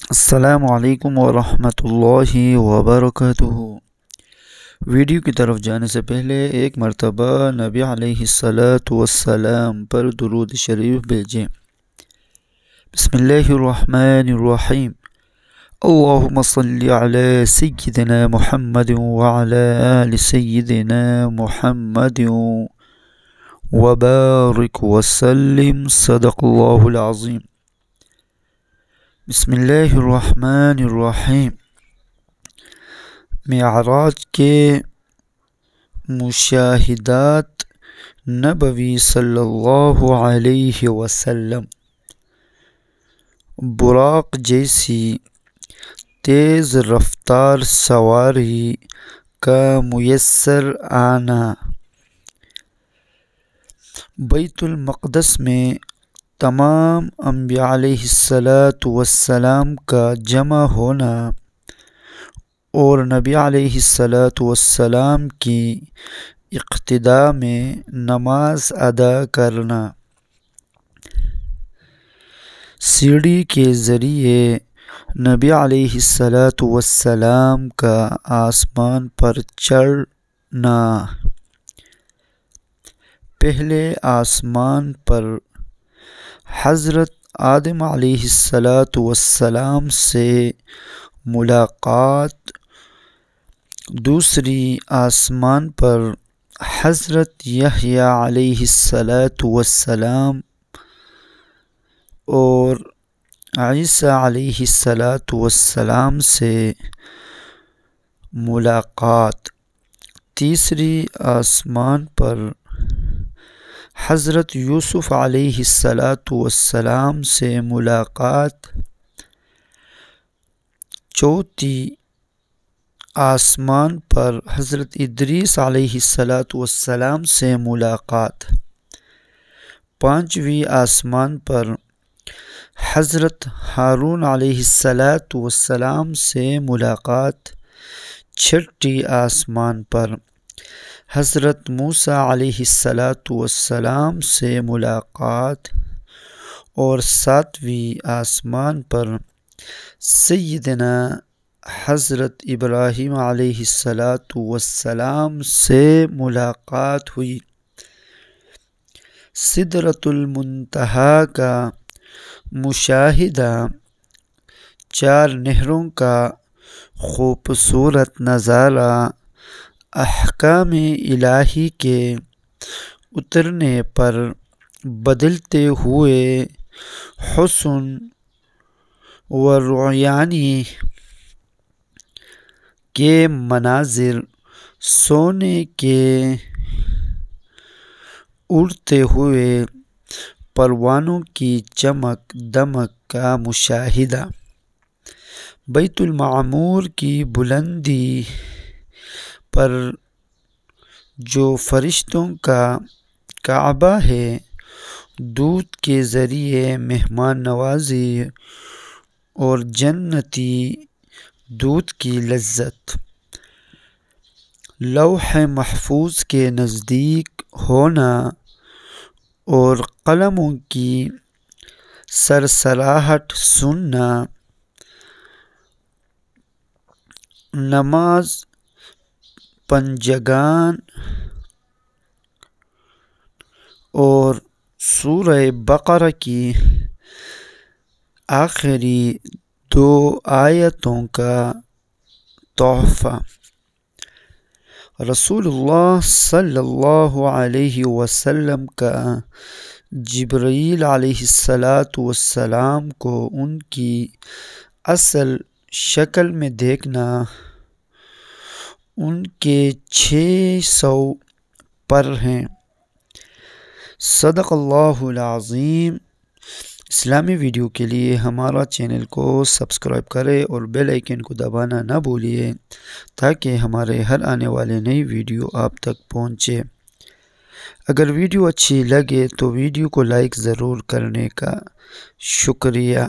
السلام علیکم ورحمۃ اللہ وبرکاتہ۔ ویڈیو کی طرف جانے سے پہلے ایک مرتبہ نبی علیہ السلام پر درود شریف بھیجیں۔ بسم اللہ الرحمن الرحیم۔ اللہم صلی علی سیدنا محمد وعلی آل سیدنا محمد وبارک وسلم، صدق اللہ العظیم۔ بسم اللہ الرحمن الرحیم۔ معراج کے مشاہدات نبوی صلی اللہ علیہ وسلم۔ براق جیسی تیز رفتار سواری کا میسر آنا، بیت المقدس میں تمام انبیاء علیہ السلام کا جمع ہونا اور نبی علیہ السلام کی اقتداء میں نماز ادا کرنا، سیڑھی کے ذریعے نبی علیہ السلام کا آسمان پر چڑھنا، پہلے آسمان پر حضرت آدم علیہ السلام سے ملاقات، دوسری آسمان پر حضرت یحییٰ علیہ السلام اور عیسیٰ علیہ السلام سے ملاقات، تیسری آسمان پر حضرت یوسف علیہ السلام سے ملاقات، چوتھی آسمان پر حضرت ادریس علیہ السلام سے ملاقات، پانچویں آسمان پر حضرت ہارون علیہ السلام سے ملاقات، چھٹی آسمان پر حضرت موسیٰ علیہ السلام سے ملاقات، اور ساتویں آسمان پر سیدنا حضرت ابراہیم علیہ السلام سے ملاقات ہوئی۔ سدرۃ المنتہا کا مشاہدہ، چار نہروں کا خوبصورت نظارہ، احکام الہی کے اترنے پر بدلتے ہوئے حسن و رویانی کے مناظر، سونے کے اڑتے ہوئے پروانوں کی چمک دمک کا مشاہدہ، بیت المعمور کی بلندی پر جو فرشتوں کا کعبہ ہے، دودھ کے ذریعے مہمان نوازی اور جنتی دودھ کی لذت، لوح محفوظ کے نزدیک ہونا اور قلموں کی سرسراہٹ سننا، نماز پنجگان اور سورہ بقرہ کی آخری 2 آیتوں کا تحفہ، رسول اللہ صلی اللہ علیہ وسلم کا جبرائیل علیہ السلام کو ان کی اصل شکل میں دیکھنا، ان کے 600 پر ہیں، صدق اللہ العظیم۔ اسلامی ویڈیو کے لیے ہمارا چینل کو سبسکرائب کریں اور بیل آئیکن کو دبانا نہ بھولیے تاکہ ہمارے ہر آنے والے نئی ویڈیو آپ تک پہنچے۔ اگر ویڈیو اچھی لگے تو ویڈیو کو لائک ضرور کرنے کا شکریہ۔